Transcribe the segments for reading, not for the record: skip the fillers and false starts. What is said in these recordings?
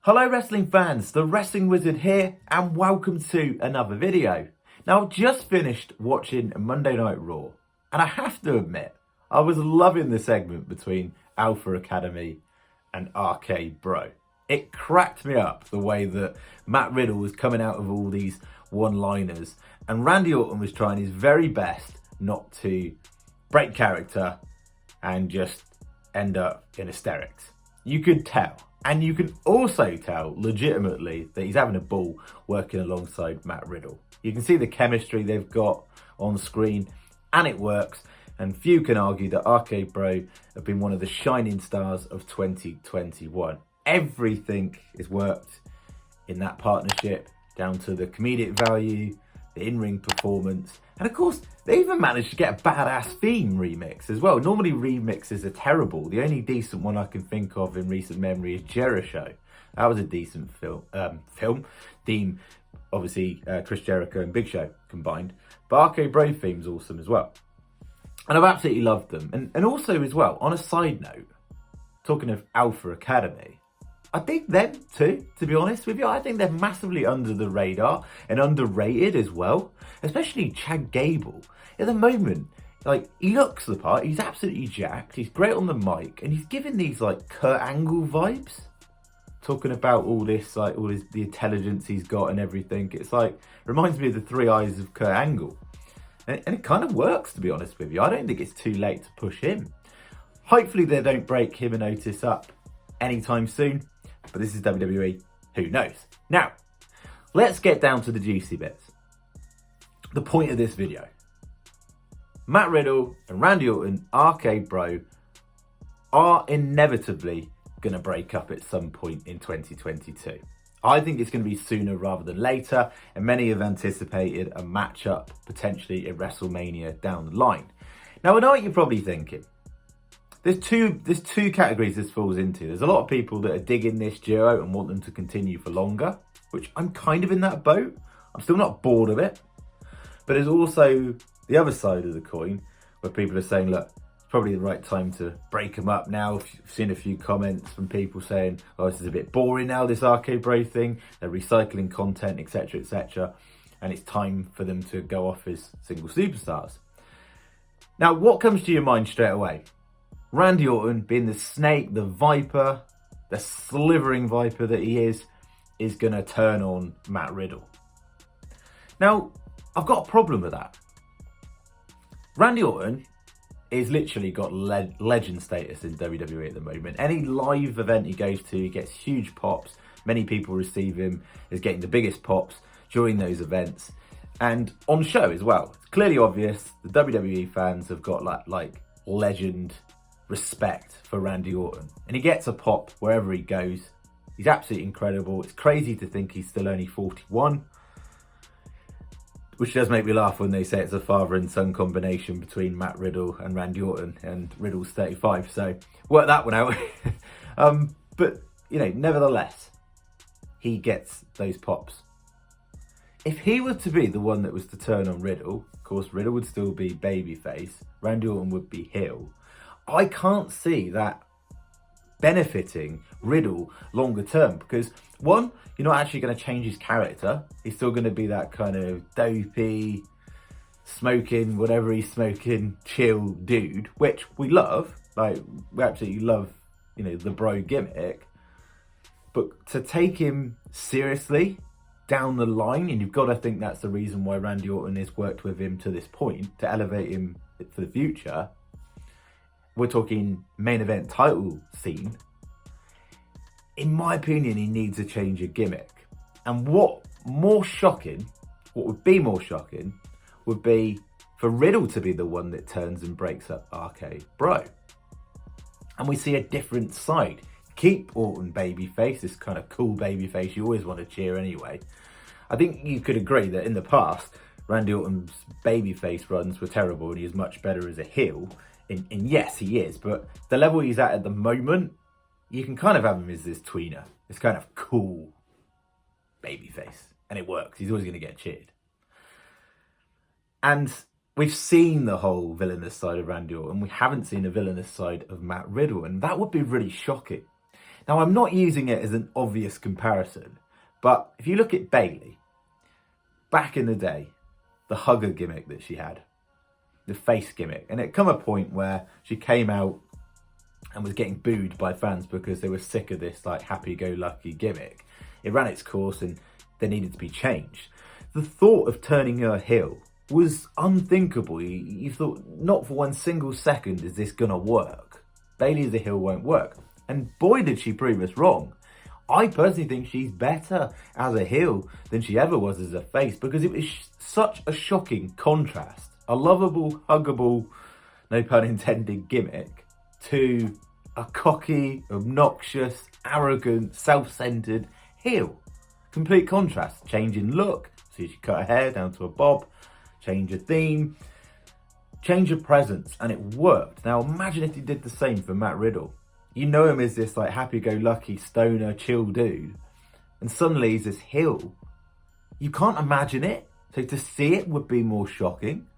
Hello wrestling fans, the Wrestling Wizard here and welcome to another video. Now I've just finished watching Monday Night Raw and I have to admit, I was loving the segment between Alpha Academy and RK-Bro. It cracked me up the way that Matt Riddle was coming out of all these one-liners and Randy Orton was trying his very best not to break character and just end up in hysterics. You could tell. And you can also tell legitimately that he's having a ball working alongside Matt Riddle. You can see the chemistry they've got on screen and it works. And few can argue that RK-Bro have been one of the shining stars of 2021. Everything is worked in that partnership, down to the comedic value, the in-ring performance, and of course, they even managed to get a badass theme remix as well. Normally remixes are terrible. The only decent one I can think of in recent memory is Jericho. That was a decent theme. Obviously, Chris Jericho and Big Show combined. But RK-Bro theme's awesome as well. And I've absolutely loved them. And also as well, on a side note, talking of Alpha Academy, I think them too, to be honest with you. I think they're massively under the radar and underrated as well. Especially Chad Gable. At the moment, like, he looks the part. He's absolutely jacked. He's great on the mic. And he's giving these, like, Kurt Angle vibes. Talking about all this, like, the intelligence he's got and everything. It's like, reminds me of the three eyes of Kurt Angle. And it kind of works, to be honest with you. I don't think it's too late to push him. Hopefully they don't break him and Otis up anytime soon. But this is WWE, who knows? Now, let's get down to the juicy bits. The point of this video. Matt Riddle and Randy Orton, RK-Bro, are inevitably going to break up at some point in 2022. I think it's going to be sooner rather than later, and many have anticipated a matchup potentially at WrestleMania down the line. Now, I know what you're probably thinking. There's two categories this falls into. There's a lot of people that are digging this duo and want them to continue for longer, which I'm kind of in that boat. I'm still not bored of it. But there's also the other side of the coin where people are saying, look, it's probably the right time to break them up now. I've seen a few comments from people saying, oh, this is a bit boring now, this RK-Bro thing. They're recycling content, etc., etc. And it's time for them to go off as single superstars. Now, what comes to your mind straight away? Randy Orton, being the snake, the viper, the slithering viper that he is going to turn on Matt Riddle. Now, I've got a problem with that. Randy Orton is literally got legend status in WWE at the moment. Any live event he goes to, he gets huge pops. Many people receive him as getting the biggest pops during those events. And on show as well. It's clearly obvious the WWE fans have got like legend respect for Randy Orton, and he gets a pop wherever he goes. He's absolutely incredible. It's crazy to think he's still only 41, which does make me laugh when they say it's a father and son combination between Matt Riddle and Randy Orton, and Riddle's 35, so work that one out. But you know, nevertheless, he gets those pops. If he were to be the one that was to turn on Riddle, of course Riddle would still be babyface, Randy Orton would be heel. I can't see that benefiting Riddle longer term because, one, you're not actually going to change his character. He's still going to be that kind of dopey, smoking, whatever he's smoking, chill dude, which we love. Like, we absolutely love, you know, the bro gimmick. But to take him seriously down the line, and you've got to think that's the reason why Randy Orton has worked with him to this point, to elevate him for the future. We're talking main event title scene. In my opinion, he needs a change of gimmick. And what would be more shocking would be for Riddle to be the one that turns and breaks up RK-Bro. And we see a different side. Keep Orton babyface, this kind of cool babyface you always want to cheer anyway. I think you could agree that in the past, Randy Orton's babyface runs were terrible and he is much better as a heel. And yes, he is, but the level he's at the moment, you can kind of have him as this tweener. This kind of cool babyface. And it works. He's always going to get cheered. And we've seen the whole villainous side of Randy Orton. We haven't seen a villainous side of Matt Riddle. And that would be really shocking. Now, I'm not using it as an obvious comparison, but if you look at Bayley, back in the day, the hugger gimmick that she had, the face gimmick, and it come a point where she came out and was getting booed by fans because they were sick of this like happy-go-lucky gimmick. It ran its course and there needed to be changed. The thought of turning her heel was unthinkable. You thought, not for one single second is this gonna work. Bayley as a heel won't work. And boy did she prove us wrong. I personally think she's better as a heel than she ever was as a face, because it was such a shocking contrast. A lovable, huggable, no pun intended, gimmick to a cocky, obnoxious, arrogant, self-centered heel. Complete contrast. Change in look. See, she cut her hair down to a bob. Change her theme. Change her presence. And it worked. Now imagine if you did the same for Matt Riddle. You know him as this like happy-go-lucky, stoner, chill dude. And suddenly he's this heel. You can't imagine it. So to see it would be more shocking.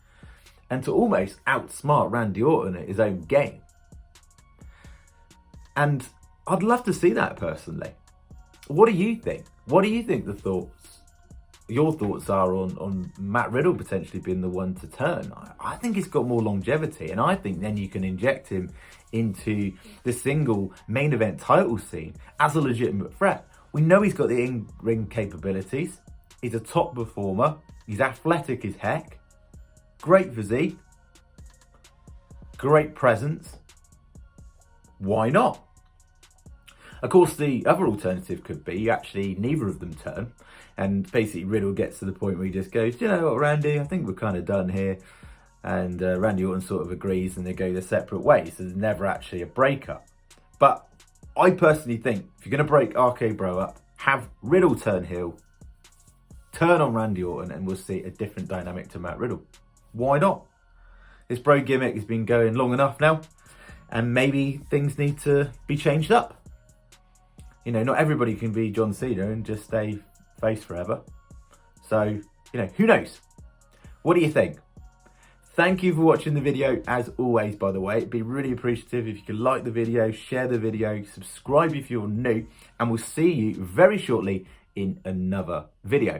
And to almost outsmart Randy Orton at his own game. And I'd love to see that personally. What do you think? What do you think your thoughts are on Matt Riddle potentially being the one to turn? I think he's got more longevity, and I think then you can inject him into the single main event title scene as a legitimate threat. We know he's got the in-ring capabilities. He's a top performer. He's athletic as heck. Great physique. Great presence. Why not? Of course, the other alternative could be actually neither of them turn, and basically Riddle gets to the point where he just goes, you know what, Randy, I think we're kind of done here. And Randy Orton sort of agrees and they go their separate ways. So there's never actually a breakup. But I personally think if you're going to break RK-Bro up, have Riddle turn heel, turn on Randy Orton, and we'll see a different dynamic to Matt Riddle. Why not? This bro gimmick has been going long enough now, and maybe things need to be changed up. You know, not everybody can be John Cena and just stay face forever. So, you know, who knows? What do you think? Thank you for watching the video. As always, by the way, it'd be really appreciative if you could like the video, share the video, subscribe if you're new, and we'll see you very shortly in another video.